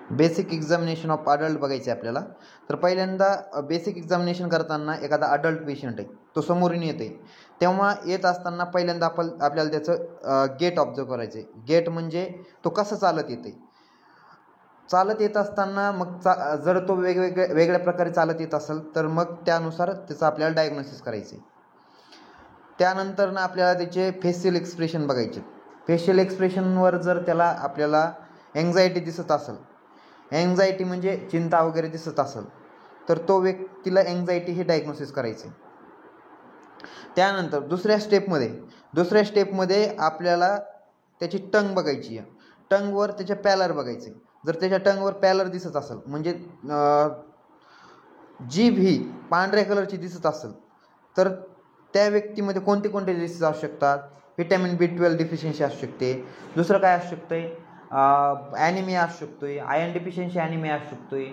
Basic examination of adult बघायचे आपल्याला. तर पहिल्यांदा बेसिक एक्झामिनेशन करताना एखादा अडल्ट पेशंट आहे तो समोरून येते, तेव्हा येत असताना पहिल्यांदा आपल्याला त्याचं गेट ऑब्झर्व करायचं आहे. गेट म्हणजे तो कसं चालत येते. चालत येत असताना मग जर तो वेगळ्या प्रकारे चालत येत असेल तर मग त्यानुसार त्याचं आपल्याला डायग्नोसिस करायचे. त्यानंतर आपल्याला त्याचे फेशियल एक्सप्रेशन बघायचे. फेशियल एक्सप्रेशनवर जर आपल्याला एन्झायटी दिसत असेल, एन्झायटी म्हणजे चिंता वगैरे दिसत असेल, तर तो व्यक्तीला एन्झायटी हे डायग्नोसिस करायचे. त्यानंतर दुसऱ्या स्टेपमध्ये आपल्याला त्याची टंग बघायची आहे. टंगवर त्याचे पॅलर बघायचे. जर त्याच्या टंगवर पॅलर दिसत असेल म्हणजे जीभ ही पांढऱ्या कलरची दिसत असेल तर त्या व्यक्तीमध्ये कोणते डिसीज असू शकतात. व्हिटॅमिन B12 डिफिशियन्सी असू शकते. दुसरं काय असू शकतं, ॲनिमिया असू शकतोय, आयर्न डिफिशियन्सी ॲनिमिया असू शकतोय.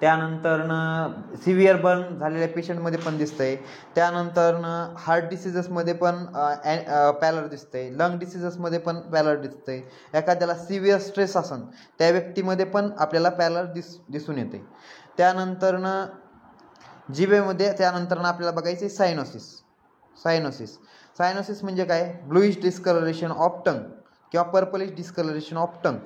त्यानंतरनं सिव्हिअर बर्न झालेल्या पेशंटमध्ये पण दिसतंय. त्यानंतरनं हार्ट डिसिजेसमध्ये पण पॅलर दिसतंय. लंग डिसिजेसमध्ये पण पॅलर दिसतंय. एखाद्याला सिव्हिअर स्ट्रेस असेल त्या व्यक्तीमध्ये पण आपल्याला पॅलर दिसून येते. त्यानंतरनं जिभेमध्ये त्यानंतरनं आपल्याला बघायचे सायनोसिस म्हणजे काय, ब्लूइश डिस्कलरेशन ऑफ टंग किंवा पर्पलिश डिस्कलरेशन ऑफ टंग.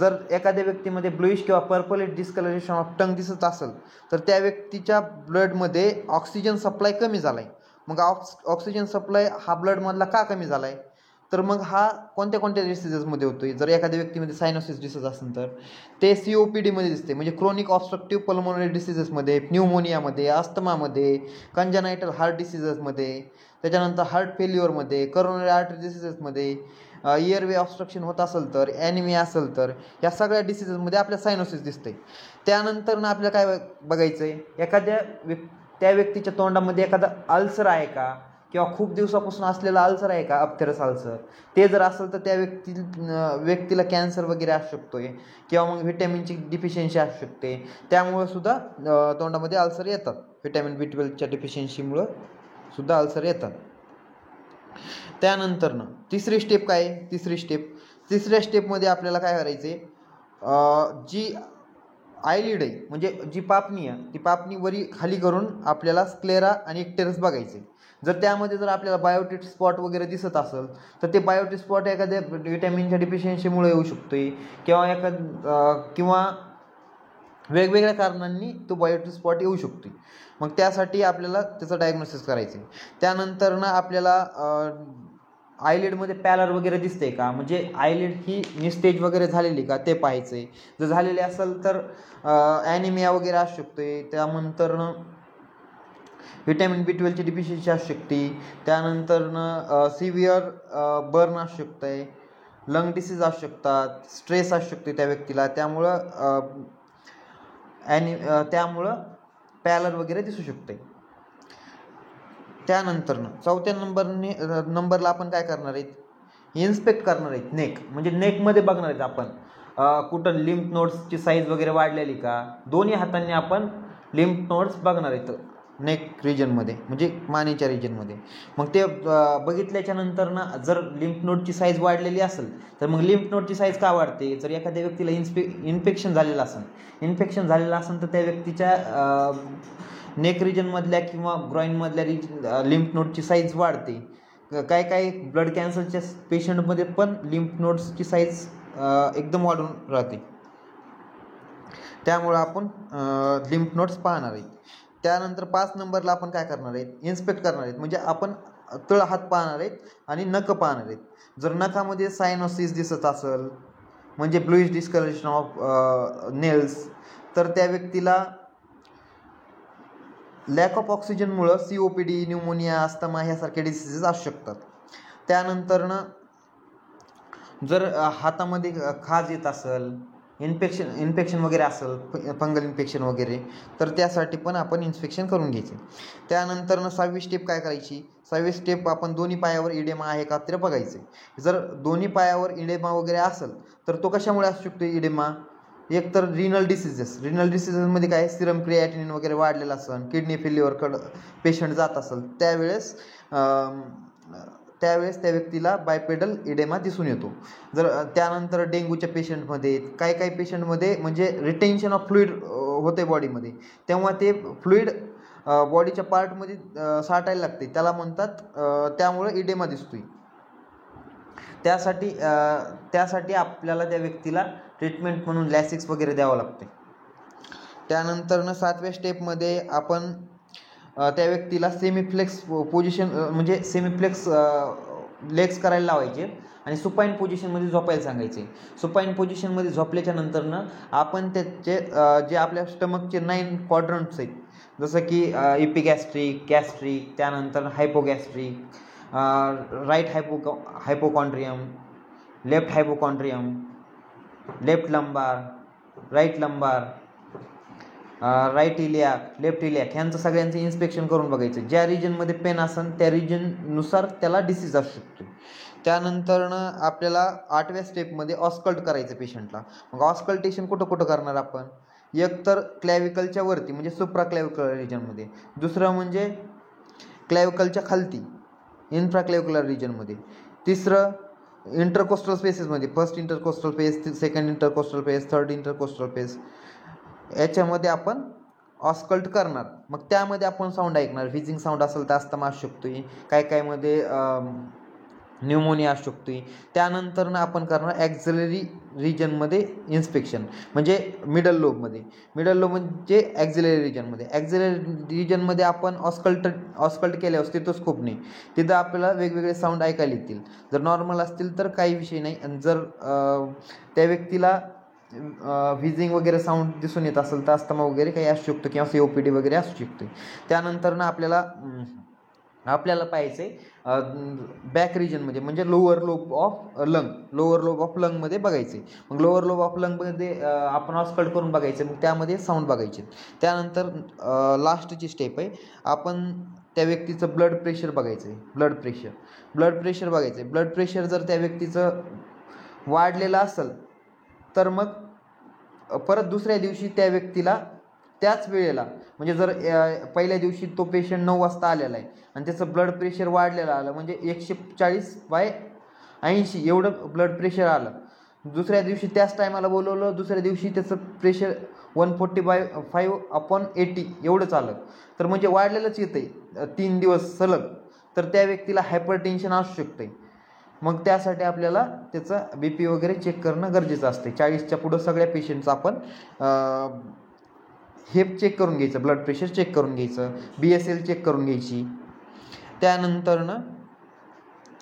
जर एखाद्या व्यक्तीमध्ये ब्लूइश किंवा पर्पलिश डिस्कलरेशन ऑफ टंग दिसत असेल तर त्या व्यक्तीच्या ब्लडमध्ये ऑक्सिजन सप्लाय कमी झाला आहे. मग ऑक्सिजन सप्लाय हा ब्लडमधला का कमी झाला आहे, तर मग हा कोणत्या डिसिजेसमध्ये होतोय. जर एखाद्या व्यक्तीमध्ये सायनोसिस दिसत असेल तर ते COPD दिसते, म्हणजे क्रोनिक ऑब्स्ट्रक्टिव्ह पल्मोनरी डिसिजेसमध्ये, न्यूमोनियामध्ये, अस्थमामध्ये, कंजनायटल हार्ट डिसिजेसमध्ये, त्याच्यानंतर हार्ट फेल्युअरमध्ये, करोनरी आर्टरी डिसिजेसमध्ये, इयरवे ऑब्स्ट्रक्शन होत असेल तर, ॲनिमिया असेल तर, या सगळ्या डिसिजेसमध्ये आपल्याला सायनोसिस दिसते. त्यानंतर आपल्याला काय बघायचं आहे, त्या व्यक्तीच्या तोंडामध्ये एखादा अल्सर आहे का, किंवा खूप दिवसापासून असलेला अल्सर आहे का, अपथेरस अल्सर. ते जर असेल तर त्या व्यक्तीला कॅन्सर वगैरे असू शकतोय, किंवा मग व्हिटॅमिनची डिफिशियन्सी असू शकते. त्यामुळं सुद्धा तोंडामध्ये अल्सर येतात. व्हिटॅमिन B12च्या डिफिशियन्सीमुळं सुद्धा अल्सर येतात. त्यानंतरनं तिसरी स्टेपमध्ये आपल्याला काय करायचे, जी आयलिड आहे म्हणजे जी पापणी आहे ती पापणी वरी खाली करून आपल्याला स्क्लेरा आणि इक्टेरस बघायचे. जर त्यामध्ये आपल्याला बायोटिक स्पॉट वगैरे दिसत असेल तर ते बायोटिक स्पॉट एखाद्या व्हिटॅमिनच्या डिफिशियन्सीमुळे येऊ शकतोय, किंवा वेगवेगळ्या कारणांनी तो बायोटिक स्पॉट येऊ शकतो. मग त्यासाठी आपल्याला त्याचं डायग्नोसिस करायचं आहे. त्यानंतरनं आपल्याला आयलिडमध्ये पॅलर वगैरे दिसते का, म्हणजे आयलिड ही निस्तेज वगैरे झालेली का ते पाहायचं आहे. जर झालेली असेल तर ॲनिमिया वगैरे असू शकतोय. त्यानंतरनं व्हिटॅमिन B12ची डिफिशियन्सी असू शकते. त्यानंतरनं सिव्हिअर बर्न असू शकतं आहे, लंग डिसीज असू शकतात, स्ट्रेस असू शकते त्या व्यक्तीला, त्यामुळं पॅलर वगैरे दिसू शकते. त्यानंतरनं चौथ्या नंबरला आपण काय करणार आहेत, इन्स्पेक्ट करणार आहेत नेक. म्हणजे नेकमध्ये बघणार आहेत आपण कुठं लिम्फ नोड्सची साईज वगैरे वाढलेली का. दोन्ही हातांनी आपण लिम्फ नोड्स बघणार आहेत नेक रिजनमध्ये, म्हणजे मानेच्या रिजनमध्ये. मग ते बघितल्याच्या नंतरनं जर लिम्फ नोडची साईज वाढलेली असेल तर मग लिम्फ नोडची साईज का वाढते, जर एखाद्या व्यक्तीला इन्फेक्शन झालेलं असेल तर त्या व्यक्तीच्या नेक रिजनमधल्या किंवा ग्रॉईनमधल्या लिम्फ नोडची साईज वाढते. काही ब्लड कॅन्सरच्या पेशंटमध्ये पण लिम्फ नोड्सची साईज एकदम वाढून राहते. त्यामुळं आपण लिम्फ नोड्स पाहणार आहेत. त्यानंतर 5 नंबरला आपण काय करणार आहेत, इन्स्पेक्ट करणार आहेत. म्हणजे आपण तळ हात पाहणार आहेत आणि नखं पाहणार आहेत. जर नखामध्ये सायनोसिस दिसत असेल म्हणजे ब्लूइश डिस्कलरेशन ऑफ नेल्स, तर त्या व्यक्तीला लॅक ऑफ ऑक्सिजनमुळं COPD, न्यूमोनिया, अस्थमा ह्यासारखे डिसिजेस असू शकतात. त्यानंतरनं जर हातामध्ये खाज येत असेल, इन्फेक्शन वगैरे असेल, फंगल इन्फेक्शन वगैरे, तर त्यासाठी पण आपण इन्स्पेक्शन करून घ्यायचे. त्यानंतरनं 6वी स्टेप काय करायची, 6वी स्टेप आपण दोन्ही पायावर इडेमा आहे का ते बघायचे. जर दोन्ही पायावर इडेमा वगैरे असेल तर तो कशामुळे असू शकतो इडेमा, एक तर रिनल डिसिजेसमध्ये काय सिरम क्रिएटिनिन वगैरे वाढलेलं असेल, किडनी फेल्युअरकडं पेशंट जात असेल त्यावेळेस त्यावेळेस त्या व्यक्तीला बायपेडल इडेमा दिसून येतो. जर त्यानंतर डेंग्यूच्या पेशंटमध्ये काही पेशंटमध्ये म्हणजे रिटेन्शन ऑफ फ्लुईड होते बॉडीमध्ये, तेव्हा ते फ्लुईड बॉडीच्या पार्टमध्ये साठायला लागते, त्याला म्हणतात त्यामुळे इडेमा दिसतोय. त्यासाठी आपल्याला त्या व्यक्तीला ट्रीटमेंट म्हणून लॅसिक्स वगैरे द्यावं लागते. त्यानंतरनं 7व्या स्टेपमध्ये आपण त्या व्यक्तीला सेमीफ्लेक्स पोझिशन म्हणजे सेमीफ्लेक्स लेग्स करायला लावायचे आणि सुपाईन पोझिशनमध्ये झोपायला सांगायचे. सुपाईन पोझिशनमध्ये झोपल्याच्या नंतरनं आपण त्याचे जे आपल्या स्टमकचे 9 क्वाड्रंट्स आहेत, जसं की इपिगॅस्ट्रिक, गॅस्ट्रिक, त्यानंतर hypogastric, right hypochondrium, left hypochondrium, left lumbar, right lumbar, right iliac, left iliac, ह्यांचं सगळ्यांचं इन्स्पेक्शन करून बघायचं. ज्या रिजनमध्ये पेन असेल त्या रिजननुसार त्याला डिसीज असू शकतो. त्यानंतरनं आपल्याला 8व्या स्टेपमध्ये ऑस्कल्ट करायचं पेशंटला. मग ऑस्कल्टेशन कुठं करणार आपण? एक तर क्लॅव्हिकलच्या वरती म्हणजे सुप्रा क्लॅव्हिक्युलर रिजनमध्ये, दुसरं म्हणजे क्लॅव्हिकलच्या खालती इन्फ्राक्लॅव्हिक्युलर रिजनमध्ये, तिसरं इंटरकोस्टल स्पेसेसमध्ये, first intercostal space, second intercostal space, third intercostal space, याच्यामध्ये आपण ऑस्कल्ट करणार. मग त्यामध्ये आपण साऊंड ऐकणार. व्हिजिंग साऊंड असेल तर अस्थमा असू शकतोय, काय न्यूमोनिया असू शकतोय. त्यानंतरनं आपण करणार ॲक्झिलरी रिजनमध्ये इन्स्पेक्शन म्हणजे मिडल लोब म्हणजे ॲक्झिलरी रिजनमध्ये. ॲक्झिलरी रिजनमध्ये आपण ऑस्कल्ट केल्यावर स्टेथोस्कोपने तिथं आपल्याला वेगवेगळे साऊंड ऐकायला येतील. जर नॉर्मल असतील तर काही विषय नाही, आणि जर त्या व्यक्तीला व्हिजिंग वगैरे साऊंड दिसून येत असेल तर अस्थमा वगैरे काही असू शकतो किंवा COPD वगैरे असू शकते. त्यानंतरनं आपल्याला पाहायचं आहे बॅक रिजनमध्ये म्हणजे लोअर लोब ऑफ लंगमध्ये बघायचे. मग लोअर लोब ऑफ लंगमध्ये आपण ऑस्कल्ट करून बघायचं, मग त्यामध्ये साऊंड बघायचे. त्यानंतर लास्टची स्टेप आहे, आपण त्या व्यक्तीचं ब्लड प्रेशर बघायचं आहे. ब्लड प्रेशर बघायचं आहे. ब्लड प्रेशर जर त्या व्यक्तीचं वाढलेलं असेल तर मग परत दुसऱ्या दिवशी त्या व्यक्तीला त्याच वेळेला म्हणजे जर पहिल्या दिवशी तो पेशंट 9 वाजता आलेला आहे आणि त्याचं ब्लड प्रेशर वाढलेलं आलं म्हणजे 140/80 एवढं ब्लड प्रेशर आलं, दुसऱ्या दिवशी त्याच टायमाला बोलवलं, दुसऱ्या दिवशी त्याचं प्रेशर 140/5/80 एवढंच आलं, तर म्हणजे वाढलेलंच येतं आहे 3 दिवस सलग, तर त्या व्यक्तीला हायपरटेन्शन असू शकते. मग त्यासाठी आपल्याला त्याचं BP वगैरे चेक करणं गरजेचं असते. 40च्या पुढं सगळ्या पेशंटचं आपण हे चेक करून घ्यायचं, ब्लड प्रेशर चेक करून घ्यायचं, BSL चेक करून घ्यायची. त्यानंतरनं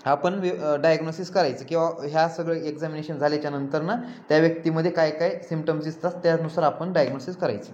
आपण डायग्नोसिस करायचं किंवा ह्या सगळं एक्झामिनेशन झाल्याच्या नंतरनं त्या व्यक्तीमध्ये काय सिम्पटम्स दिसतात त्यानुसार आपण डायग्नोसिस करायचं.